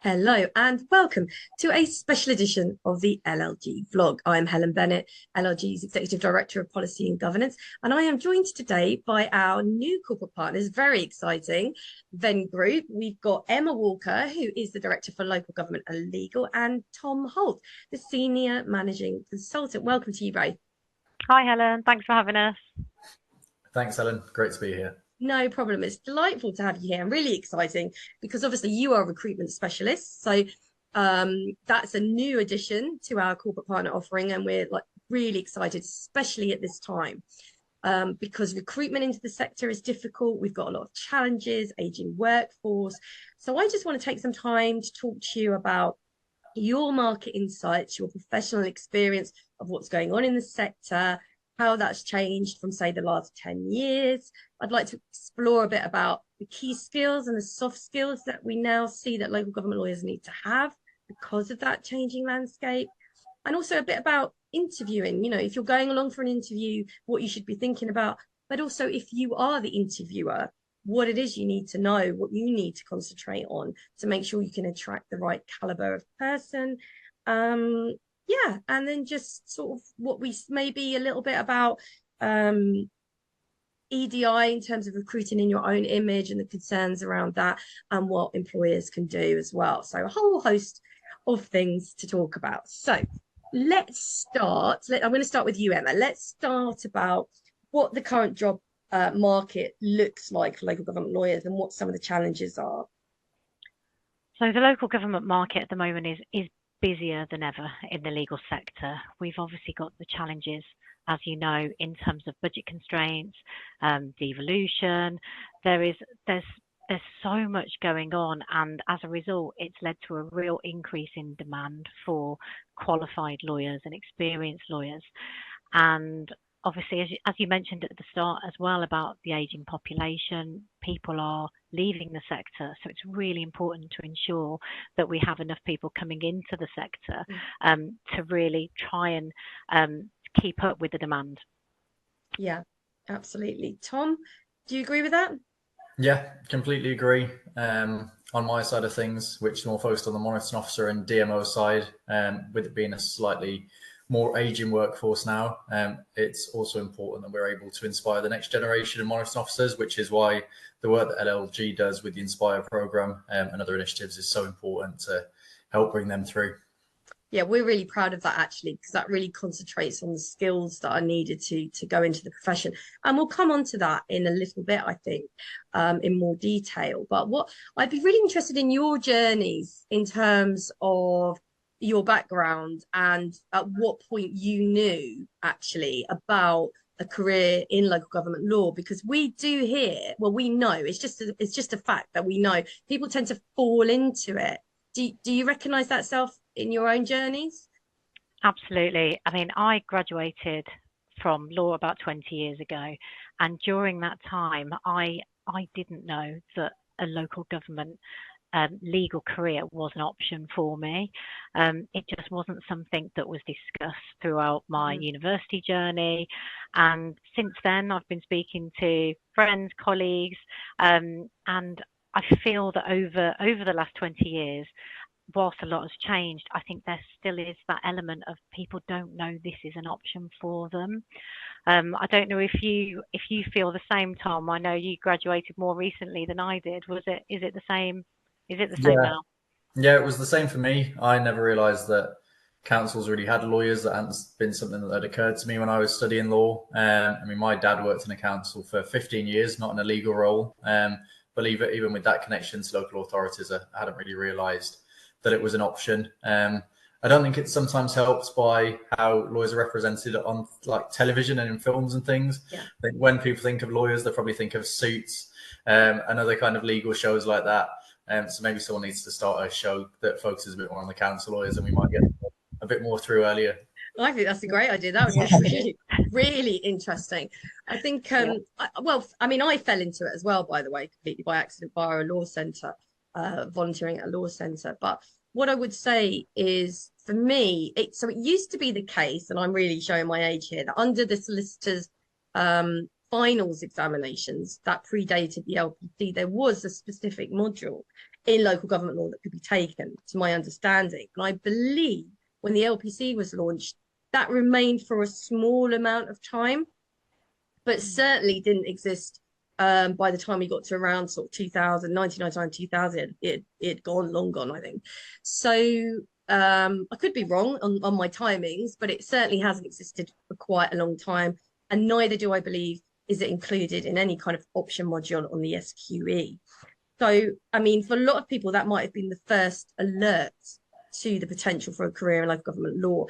Hello and welcome to a special edition of the LLG vlog. I'm Helen Bennett, LLG's Executive Director of Policy and Governance, and I am joined today by our new corporate partners, very exciting, Venn Group. We've got Emma Walker, who is the Director for Local Government and Legal, and Tom Holt, the Senior Managing Consultant. Welcome to you both. Hi, Helen. Thanks for having us. Thanks, Helen. Great to be here. No problem. It's delightful to have you here and really exciting because obviously you are a recruitment specialist. So that's a new addition to our corporate partner offering. And we're like really excited, especially at this time, because recruitment into the sector is difficult. We've got a lot of challenges, aging workforce. So I just want to take some time to talk to you about your market insights, your professional experience of what's going on in the sector, how that's changed from, say, the last 10 years. I'd like to explore a bit about the key skills and the soft skills that we now see that local government lawyers need to have because of that changing landscape. And also a bit about interviewing, if you're going along for an interview, what you should be thinking about, but also if you are the interviewer, what it is you need to know, what you need to concentrate on to make sure you can attract the right caliber of person. Yeah, and then just sort of what we maybe a little bit about EDI in terms of recruiting in your own image and the concerns around that and what employers can do as well. So a whole host of things to talk about. So let's start. I'm going to start with you, Emma. Let's start about what the current job market looks like for local government lawyers and what some of the challenges are. So the local government market at the moment is busier than ever in the legal sector. We've obviously got the challenges, as you know, in terms of budget constraints, devolution. There's so much going on, and as a result, it's led to a real increase in demand for qualified lawyers and experienced lawyers. And obviously, as you mentioned at the start as well about the aging population, people are leaving the sector. So it's really important to ensure that we have enough people coming into the sector to really try and keep up with the demand. Yeah, absolutely. Tom, do you agree with that? Yeah, completely agree. On my side of things, which is more focused on the monitoring officer and DMO side, with it being a slightly more aging workforce now, it's also important that we're able to inspire the next generation of monitoring officers, which is why the work that LLG does with the Inspire program and other initiatives is so important to help bring them through. Yeah, we're really proud of that actually, because that really concentrates on the skills that are needed to go into the profession. And we'll come on to that in a little bit, I think, in more detail. But what I'd be really interested in your journeys in terms of your background and at what point you knew actually about a career in local government law, because we do hear, well, we know it's just a fact that we know people tend to fall into it. Do you recognize that self in your own journeys? Absolutely. I mean, I graduated from law about 20 years ago, and during that time, I didn't know that a local government legal career was an option for me. It just wasn't something that was discussed throughout my university journey. And since then, I've been speaking to friends, colleagues, and I feel that over the last 20 years, whilst a lot has changed, I think there still is that element of people don't know this is an option for them. I don't know if you feel the same, Tom. I know you graduated more recently than I did. Is it the same? Is it the same Yeah, now? yeah, it was the same for me. I never realised that councils really had lawyers. That hadn't been something that had occurred to me when I was studying law. I mean, my dad worked in a council for 15 years, not in a legal role. But even with that connection to local authorities, I hadn't really realised that it was an option. I don't think it sometimes helps by how lawyers are represented on like television and in films and things. Yeah. I think when people think of lawyers, they probably think of Suits and other kind of legal shows like that. So maybe someone needs to start a show that focuses a bit more on the council lawyers, and we might get a bit more through earlier. I think that's a great idea. That would be really, really interesting. I think, I fell into it as well, by the way, completely by accident via a law centre, volunteering at a law centre. But what I would say is, for me, it used to be the case, and I'm really showing my age here, that under the solicitors' finals examinations that predated the LPC, there was a specific module in local government law that could be taken, to my understanding. And I believe when the LPC was launched, that remained for a small amount of time, but certainly didn't exist by the time we got to around sort of 2000, 1999, 2000. It'd gone, long gone, I think. So I could be wrong on my timings, but it certainly hasn't existed for quite a long time. And neither do I believe is it included in any kind of option module on the SQE. So, I mean, for a lot of people, that might have been the first alert to the potential for a career in local government law.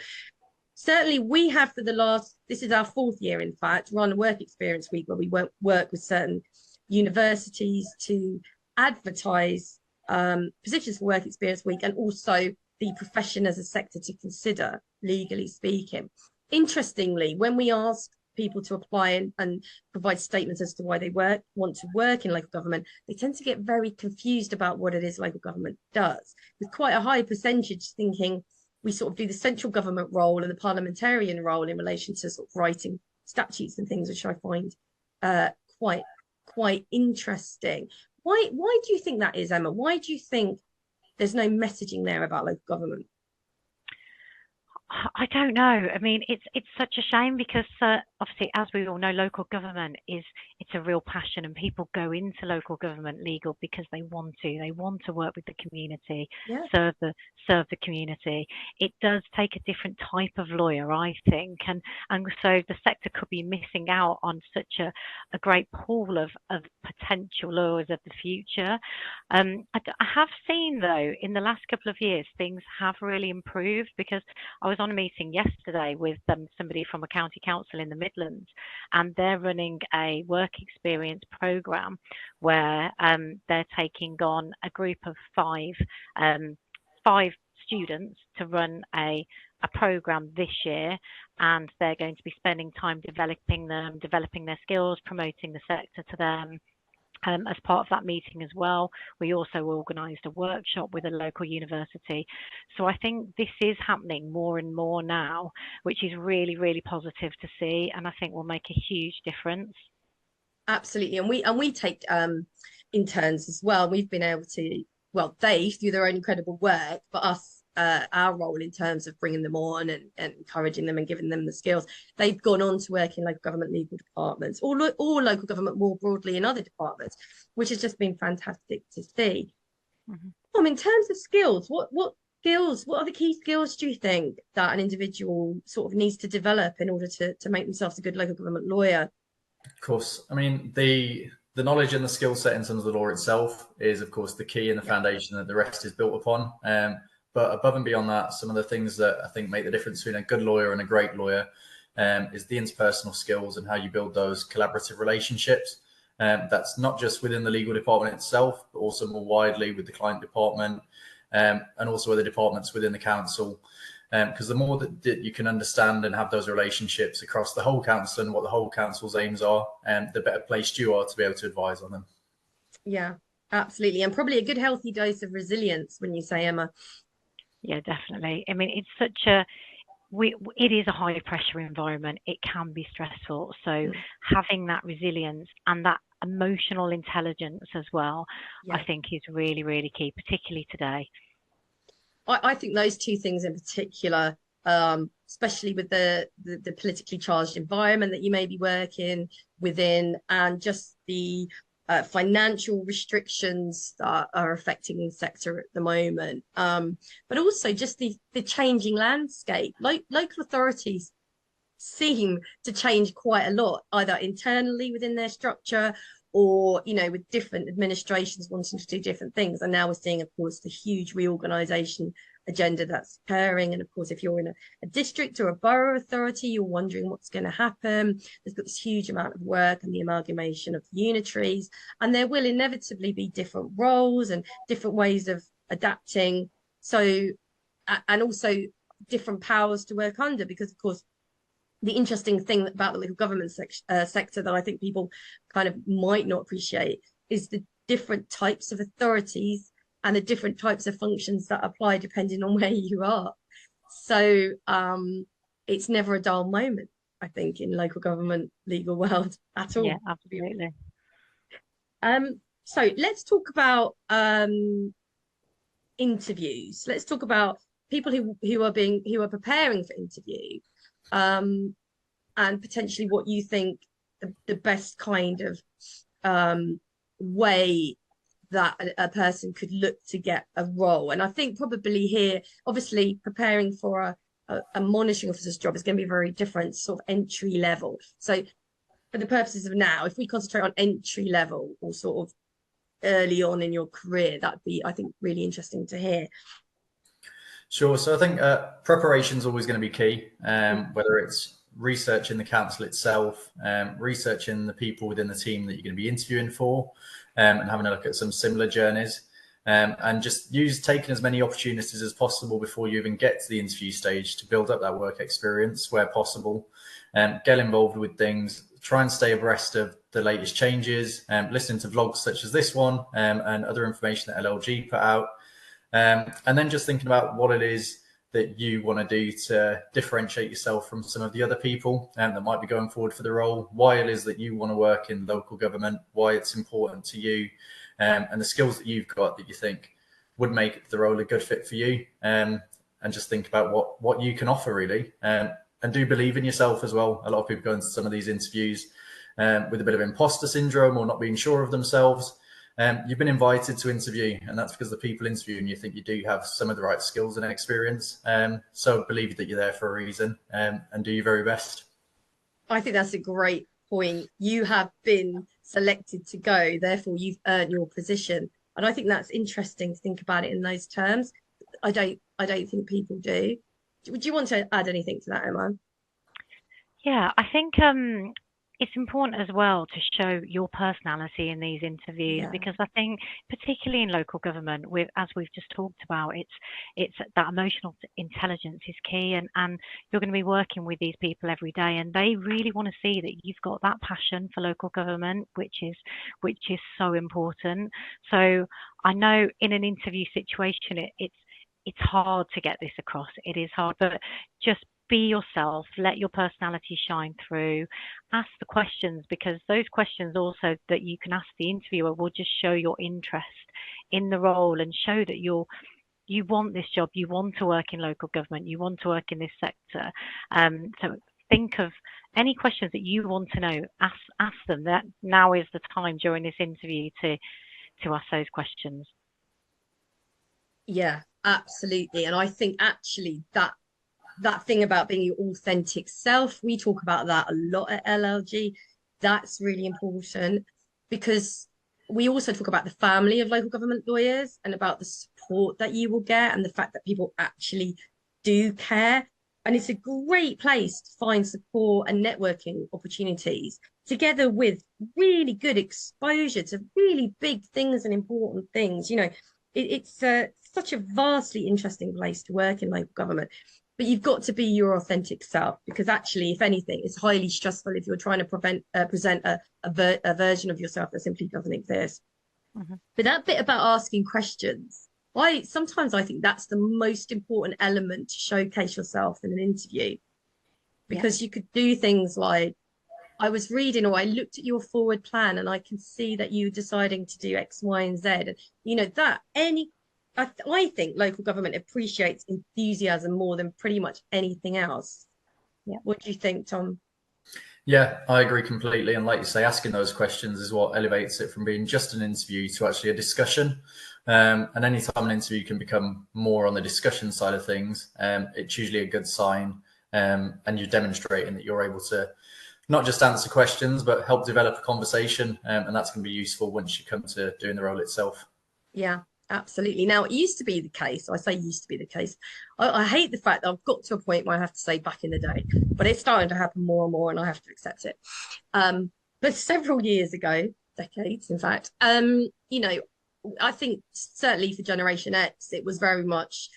Certainly, we have for the last, this is our 4th year, in fact, run a work experience week where we work with certain universities to advertise positions for work experience week, and also the profession as a sector to consider, legally speaking. Interestingly, when we ask people to apply and provide statements as to why they want to work in local government, they tend to get very confused about what it is local government does, with quite a high percentage thinking we sort of do the central government role and the parliamentarian role in relation to sort of writing statutes and things, which I find quite interesting. Why do you think that is, Emma? Why do you think there's no messaging there about local government? I don't know. I mean, it's such a shame because obviously, as we all know, local government it's a real passion, and people go into local government legal because they want to work with the community, yeah. serve the community. It does take a different type of lawyer, I think, and so the sector could be missing out on such a great pool of potential lawyers of the future. I have seen, though, in the last couple of years, things have really improved, because I was on a meeting yesterday with somebody from a county council in the Midlands, and they're running a work experience program where they're taking on a group of five students to run a program this year, and they're going to be spending time developing their skills, promoting the sector to them. As part of that meeting as well, we also organised a workshop with a local university. So I think this is happening more and more now, which is really, really positive to see, and I think will make a huge difference. Absolutely, and we take interns as well. We've been able to, well, they do their own incredible work, but us, our role in terms of bringing them on and encouraging them and giving them the skills, they've gone on to work in local government legal departments, or local government more broadly in other departments, which has just been fantastic to see. Mm-hmm. In terms of skills, what are the key skills do you think that an individual sort of needs to develop in order to make themselves a good local government lawyer? Of course, I mean, the knowledge and the skill set in terms of the law itself is, of course, the key and the foundation that the rest is built upon. But above and beyond that, some of the things that I think make the difference between a good lawyer and a great lawyer is the interpersonal skills and how you build those collaborative relationships. That's not just within the legal department itself, but also more widely with the client department, and also with the departments within the council. Because the more that you can understand and have those relationships across the whole council and what the whole council's aims are, the better placed you are to be able to advise on them. Yeah, absolutely. And probably a good healthy dose of resilience, when you say, Emma. Yeah, definitely. I mean, it's such it is a high pressure environment. It can be stressful. So having that resilience and that emotional intelligence as well, I think is really, really key, particularly today. I think those two things in particular, especially with the politically charged environment that you may be working within, and just the financial restrictions that are affecting the sector at the moment, but also just the changing landscape. Local authorities seem to change quite a lot, either internally within their structure, or, you know, with different administrations wanting to do different things. And now we're seeing, of course, the huge reorganisation agenda that's occurring. And of course, if you're in a district or a borough authority, you're wondering what's going to happen. There's got this huge amount of work and the amalgamation of unitaries, and there will inevitably be different roles and different ways of adapting. So, and also different powers to work under, because of course, the interesting thing about the local government sector that I think people kind of might not appreciate is the different types of authorities and the different types of functions that apply depending on where you are. So it's never a dull moment, I think, in local government legal world at all. Yeah, absolutely. So let's talk about interviews. Let's talk about people who are preparing for interview, and potentially what you think the best kind of way that a person could look to get a role. And I think probably here, obviously, preparing for a monitoring officer's job is going to be very different, sort of entry level. So for the purposes of now, if we concentrate on entry level or sort of early on in your career, that'd be, I think, really interesting to hear. Sure. So I think preparation is always going to be key, whether it's researching the council itself, researching the people within the team that you're going to be interviewing for, and having a look at some similar journeys, and just taking as many opportunities as possible before you even get to the interview stage to build up that work experience where possible. Get involved with things, try and stay abreast of the latest changes, listening to vlogs such as this one, and other information that LLG put out. And then just thinking about what it is that you want to do to differentiate yourself from some of the other people that might be going forward for the role, why it is that you want to work in local government, why it's important to you, and the skills that you've got that you think would make the role a good fit for you, and just think about what you can offer, really, and do believe in yourself as well. A lot of people go into some of these interviews with a bit of imposter syndrome or not being sure of themselves. You've been invited to interview, and that's because the people interviewing you think you do have some of the right skills and experience. So believe that you're there for a reason, and do your very best. I think that's a great point. You have been selected to go, therefore you've earned your position. And I think that's interesting to think about it in those terms. I don't think people do. Would you want to add anything to that, Emma? Yeah, I think it's important as well to show your personality in these interviews, because I think particularly in local government, as we've just talked about, it's that emotional intelligence is key, and you're going to be working with these people every day, and they really want to see that you've got that passion for local government, which is so important. So I know in an interview situation, it's hard to get this across. It is hard, but just be yourself, let your personality shine through, ask the questions, because those questions also that you can ask the interviewer will just show your interest in the role and show that you want this job, you want to work in local government, you want to work in this sector. So think of any questions that you want to know, ask them. That now is the time during this interview to ask those questions. Yeah, absolutely. And I think actually that thing about being your authentic self, we talk about that a lot at LLG. That's really important, because we also talk about the family of local government lawyers and about the support that you will get and the fact that people actually do care. And it's a great place to find support and networking opportunities, together with really good exposure to really big things and important things. You know, it's such a vastly interesting place to work in local government. But you've got to be your authentic self, because actually, if anything, it's highly stressful if you're trying to present a version of yourself that simply doesn't exist. Mm-hmm. But that bit about asking questions, sometimes I think that's the most important element to showcase yourself in an interview, because you could do things like, I was reading, or I looked at your forward plan and I can see that you're deciding to do X, Y, and Z. And, you know, I think local government appreciates enthusiasm more than pretty much anything else. Yeah. What do you think, Tom? Yeah, I agree completely. And like you say, asking those questions is what elevates it from being just an interview to actually a discussion. And anytime an interview can become more on the discussion side of things, it's usually a good sign. And you're demonstrating that you're able to not just answer questions, but help develop a conversation. And that's going to be useful once you come to doing the role itself. Yeah. Absolutely. Now, it used to be the case. I say used to be the case. I hate the fact that I've got to a point where I have to say back in the day, but it's starting to happen more and more, and I have to accept it. But several years ago, decades, in fact, you know, I think certainly for Generation X, it was very much,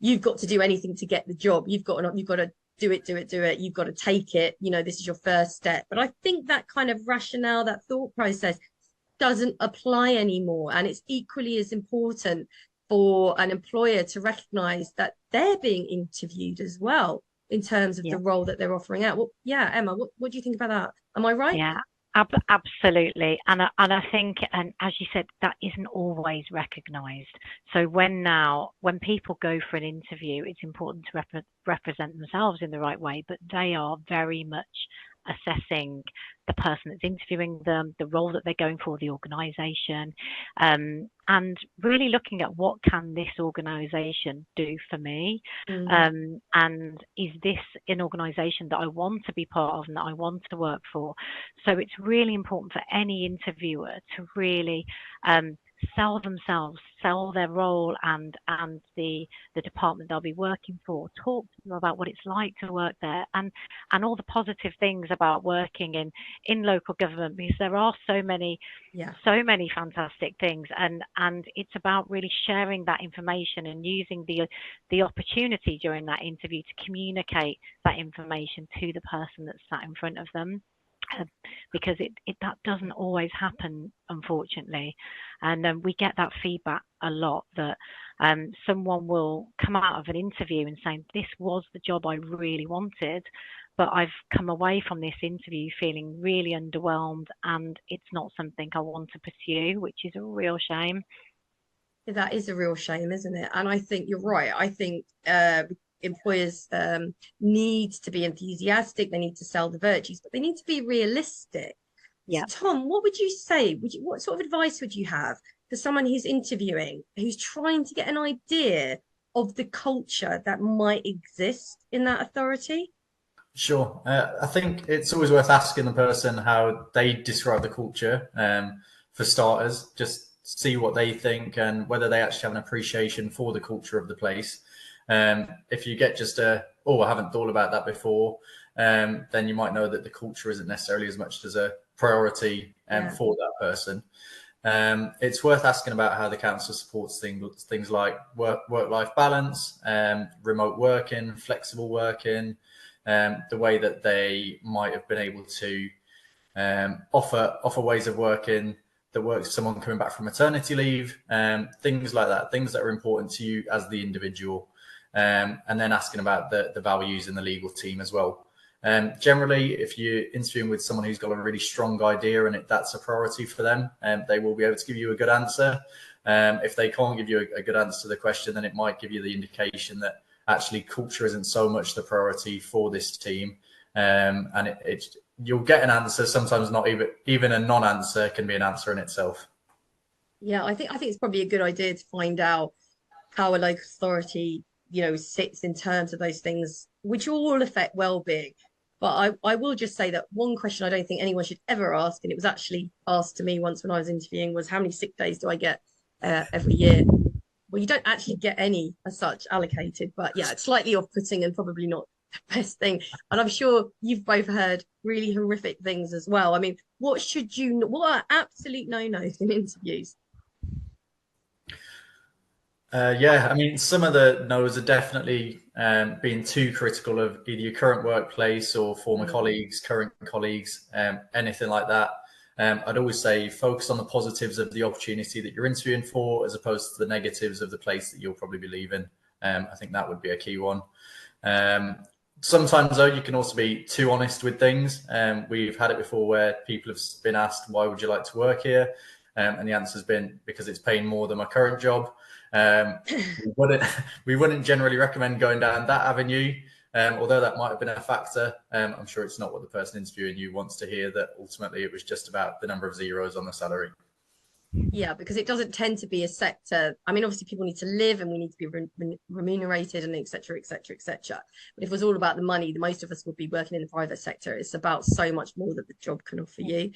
you've got to do anything to get the job. You've got to do it. You've got to take it. You know, this is your first step. But I think that kind of rationale, that thought process, doesn't apply anymore, and it's equally as important for an employer to recognize that they're being interviewed as well in terms of the role that they're offering out. Well, yeah, Emma, what do you think about that? Am I right? Yeah, Absolutely, and I think, and as you said, that isn't always recognised. So when people go for an interview, it's important to represent themselves in the right way, but they are very much assessing the person that's interviewing them, the role that they're going for, the organisation, and really looking at what can this organisation do for me, and is this an organisation that I want to be part of and that I want to work for. So it's really important for any interviewer to really sell themselves, sell their role and the department they'll be working for, talk to them about what it's like to work there, and all the positive things about working in local government, because there are so many fantastic things, and it's about really sharing that information and using the opportunity during that interview to communicate that information to the person that's sat in front of them. Because that doesn't always happen, unfortunately, and we get that feedback a lot, that someone will come out of an interview and say, this was the job I really wanted, but I've come away from this interview feeling really underwhelmed and it's not something I want to pursue, which is a real shame. That is a real shame, isn't it? And I think you're right. I think employers need to be enthusiastic, they need to sell the virtues, but they need to be realistic. Yeah. So Tom, what would you say? What sort of advice would you have for someone who's interviewing, who's trying to get an idea of the culture that might exist in that authority? Sure. I think it's always worth asking the person how they describe the culture. For starters, just see what they think and whether they actually have an appreciation for the culture of the place. If you get just I haven't thought about that before, then you might know that the culture isn't necessarily as much as a priority for that person. It's worth asking about how the council supports things like work-life balance, remote working, flexible working, the way that they might have been able to offer ways of working that works for someone coming back from maternity leave, things like that, things that are important to you as the individual. And then asking about the values in the legal team as well. Generally, if you're interviewing with someone who's got a really strong idea and that's a priority for them, they will be able to give you a good answer. If they can't give you a good answer to the question, then it might give you the indication that actually culture isn't so much the priority for this team. And you'll get an answer. Sometimes not even a non-answer can be an answer in itself. Yeah, I think it's probably a good idea to find out how a local authority sits in terms of those things, which all affect well-being. But I will just say that one question I don't think anyone should ever ask, and it was actually asked to me once when I was interviewing, was how many sick days do I get every year? Well, you don't actually get any as such allocated, but yeah, it's slightly off-putting and probably not the best thing. And I'm sure you've both heard really horrific things as well. I mean, what are absolute no-nos in interviews? I mean, some of the no's are definitely being too critical of either your current workplace or former colleagues, current colleagues, anything like that. I'd always say focus on the positives of the opportunity that you're interviewing for, as opposed to the negatives of the place that you'll probably be leaving. I think that would be a key one. Sometimes, though, you can also be too honest with things. We've had it before where people have been asked, why would you like to work here? And the answer's been, because it's paying more than my current job. We wouldn't generally recommend going down that avenue, although that might have been a factor. I'm sure it's not what the person interviewing you wants to hear, that ultimately it was just about the number of zeros on the salary. Yeah, because it doesn't tend to be a sector. I mean, obviously people need to live and we need to be remunerated and et cetera, et cetera, et cetera. But if it was all about the money, the most of us would be working in the private sector. It's about so much more that the job can offer you.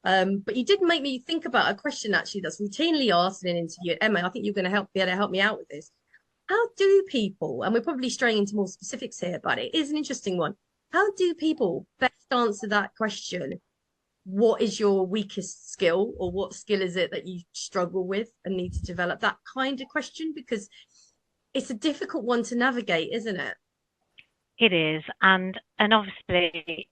But you did make me think about a question actually that's routinely asked in an interview. Emma, I think you're going to be able to help me out with this. How do people, and we're probably straying into more specifics here, but it is an interesting one. How do people best answer that question? What is your weakest skill, or what skill is it that you struggle with and need to develop? That kind of question, because it's a difficult one to navigate, isn't it? It is. And obviously,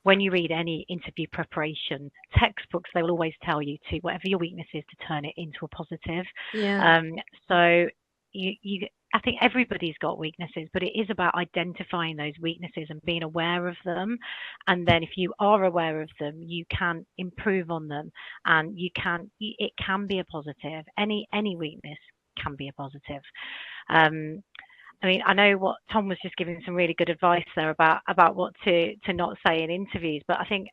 when you read any interview preparation textbooks, they will always tell you to, whatever your weakness is, to turn it into a positive. Yeah. So you I think everybody's got weaknesses, but it is about identifying those weaknesses and being aware of them. And then if you are aware of them, you can improve on them, and it can be a positive. Any weakness can be a positive. I mean, I know what Tom was just giving some really good advice there about what to not say in interviews, but I think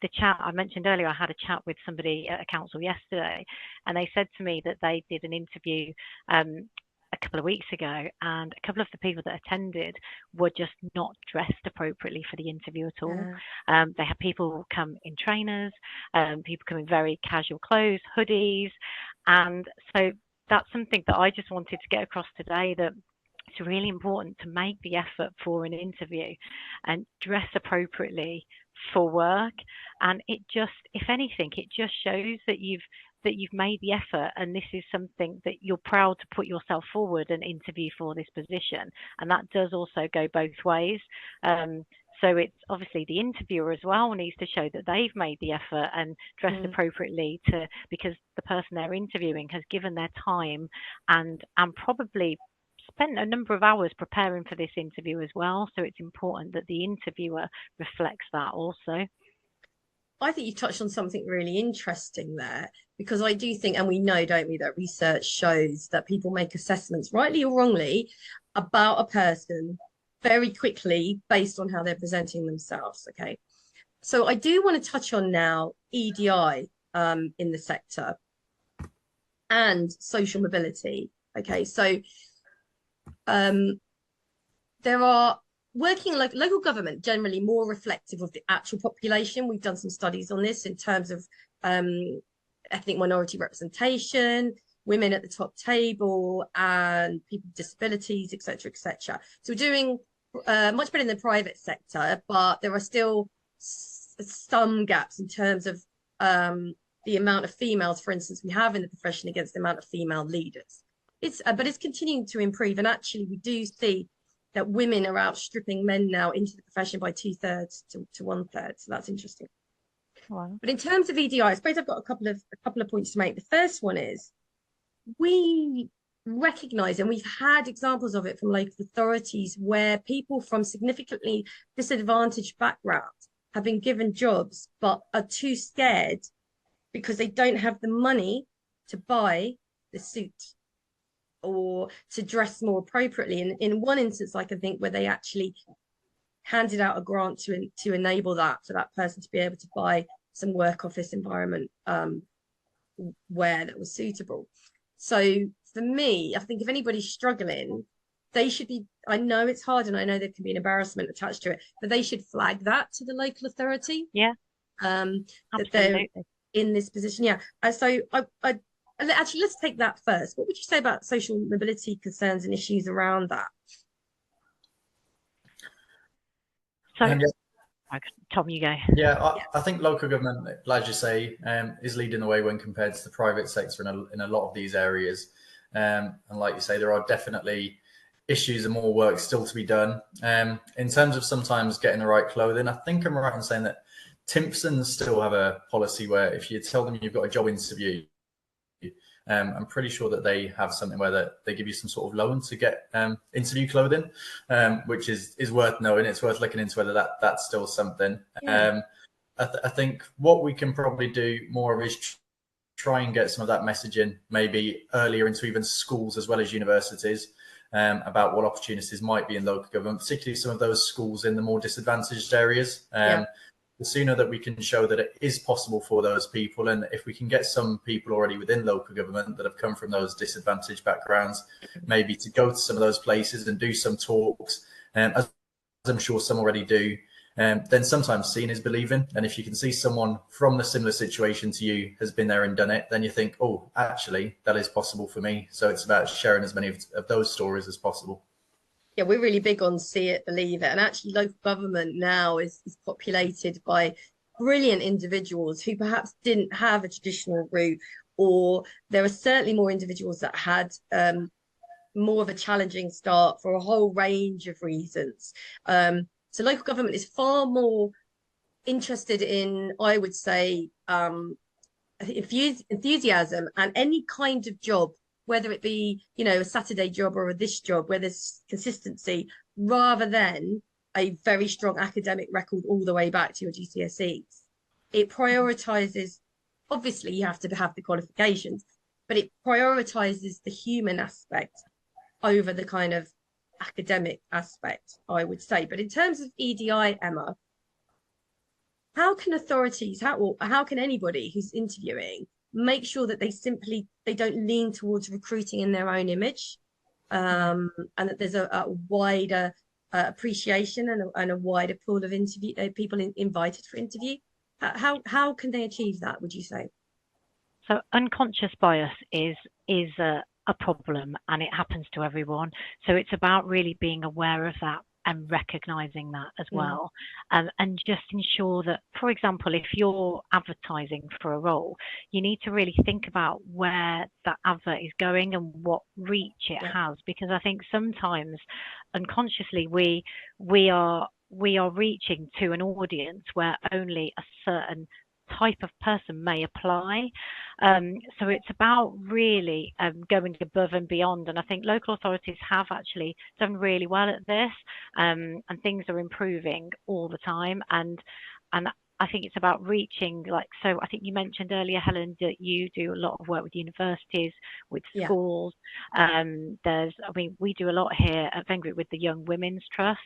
the chat I mentioned earlier, I had a chat with somebody at a council yesterday, and they said to me that they did an interview a couple of weeks ago, and a couple of the people that attended were just not dressed appropriately for the interview at all. They had people come in trainers, people come in very casual clothes, hoodies, and so that's something that I just wanted to get across today, that it's really important to make the effort for an interview and dress appropriately for work. And it just, if anything, it just shows that you've made the effort, and this is something that you're proud to put yourself forward and interview for this position. And that does also go both ways. So it's obviously the interviewer as well needs to show that they've made the effort and dressed appropriately, because the person they're interviewing has given their time and probably spent a number of hours preparing for this interview as well. So it's important that the interviewer reflects that also. I think you touched on something really interesting there, because I do think, and we know, don't we, that research shows that people make assessments, rightly or wrongly, about a person very quickly based on how they're presenting themselves. Okay. So I do want to touch on now EDI in the sector and social mobility. Okay. So there are working like local government generally more reflective of the actual population. We've done some studies on this in terms of ethnic minority representation, women at the top table, and people with disabilities, etc., etc. So we're doing much better in the private sector, but there are still some gaps in terms of the amount of females, for instance, we have in the profession against the amount of female leaders. But it's continuing to improve, and actually we do see that women are outstripping men now into the profession by 2/3 to 1/3. So that's interesting. Wow. But in terms of EDI, I suppose I've got a couple of points to make. The first one is we recognize, and we've had examples of it from local authorities, where people from significantly disadvantaged backgrounds have been given jobs but are too scared because they don't have the money to buy the suit or to dress more appropriately. And in one instance, I can think where they actually handed out a grant to enable that, for that person to be able to buy some work office environment wear that was suitable. So for me, I think if anybody's struggling, they should be, I know it's hard and I know there can be an embarrassment attached to it, but they should flag that to the local authority. Yeah. That they're in this position. Yeah. So actually, let's take that first. What would you say about social mobility concerns and issues around that? So, Tom, you go. Yeah, I think local government, like you say, is leading the way when compared to the private sector in a lot of these areas. And like you say, there are definitely issues and more work still to be done. In terms of sometimes getting the right clothing, I think I'm right in saying that Timpsons still have a policy where if you tell them you've got a job interview, I'm pretty sure that they have something where they give you some sort of loan to get interview clothing, which is worth knowing. It's worth looking into whether that's still something. Yeah. I think what we can probably do more of is try and get some of that messaging maybe earlier into even schools as well as universities, about what opportunities might be in local government, particularly some of those schools in the more disadvantaged areas. The sooner that we can show that it is possible for those people, and if we can get some people already within local government that have come from those disadvantaged backgrounds, maybe to go to some of those places and do some talks, as I'm sure some already do, then sometimes seeing is believing. And if you can see someone from a similar situation to you has been there and done it, then you think, oh, actually, that is possible for me. So it's about sharing as many of those stories as possible. Yeah, we're really big on see it, believe it. And actually local government now is populated by brilliant individuals who perhaps didn't have a traditional route, or there are certainly more individuals that had more of a challenging start for a whole range of reasons. So local government is far more interested in, I would say, enthusiasm and any kind of job whether it be, you know, a Saturday job or this job where there's consistency, rather than a very strong academic record all the way back to your GCSEs. It prioritizes, obviously, you have to have the qualifications, but it prioritizes the human aspect over the kind of academic aspect, I would say. But in terms of EDI, Emma, how can authorities, how can anybody who's interviewing make sure that they don't lean towards recruiting in their own image, and that there's a wider appreciation and a wider pool of interview people invited for interview? How can they achieve that, would you say? So unconscious bias is a problem, and it happens to everyone. So it's about really being aware of that and recognizing that as well. And just ensure that, for example, if you're advertising for a role, you need to really think about where that advert is going and what reach it has, because I think sometimes unconsciously we are reaching to an audience where only a certain type of person may apply. So it's about really going above and beyond, and I think local authorities have actually done really well at this, and things are improving all the time, and I think it's about reaching, like, so I think you mentioned earlier, Helen, that you do a lot of work with universities, with schools. We do a lot here at Venn Group with the Young Women's Trust,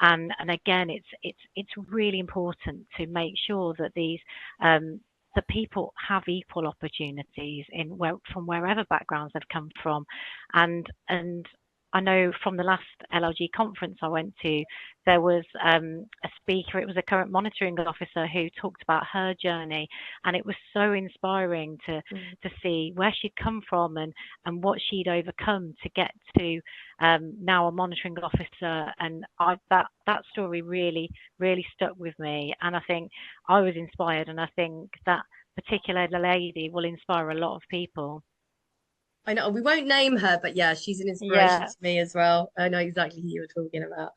and again, it's really important to make sure that these the people have equal opportunities from wherever backgrounds they've come from, and I know from the last LLG conference I went to, there was a speaker, it was a current monitoring officer, who talked about her journey, and it was so inspiring to see where she'd come from and what she'd overcome to get to now a monitoring officer. And that story really stuck with me, and I think I was inspired, and I think that particular lady will inspire a lot of people. I know we won't name her, but yeah, she's an inspiration to me as well. I know exactly who you were talking about.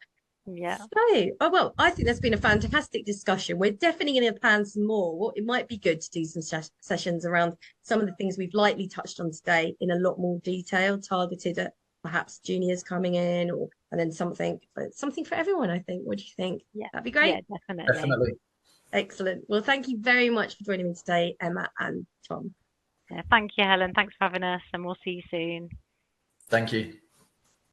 Yeah. So, well, I think that's been a fantastic discussion. We're definitely going to plan some more. It might be good to do some sessions around some of the things we've lightly touched on today in a lot more detail, targeted at perhaps juniors coming in, and then something for everyone, I think. What do you think? Yeah, that'd be great. Yeah, definitely. Excellent. Well, thank you very much for joining me today, Emma and Tom. Yeah, thank you, Helen. Thanks for having us, and we'll see you soon. Thank you.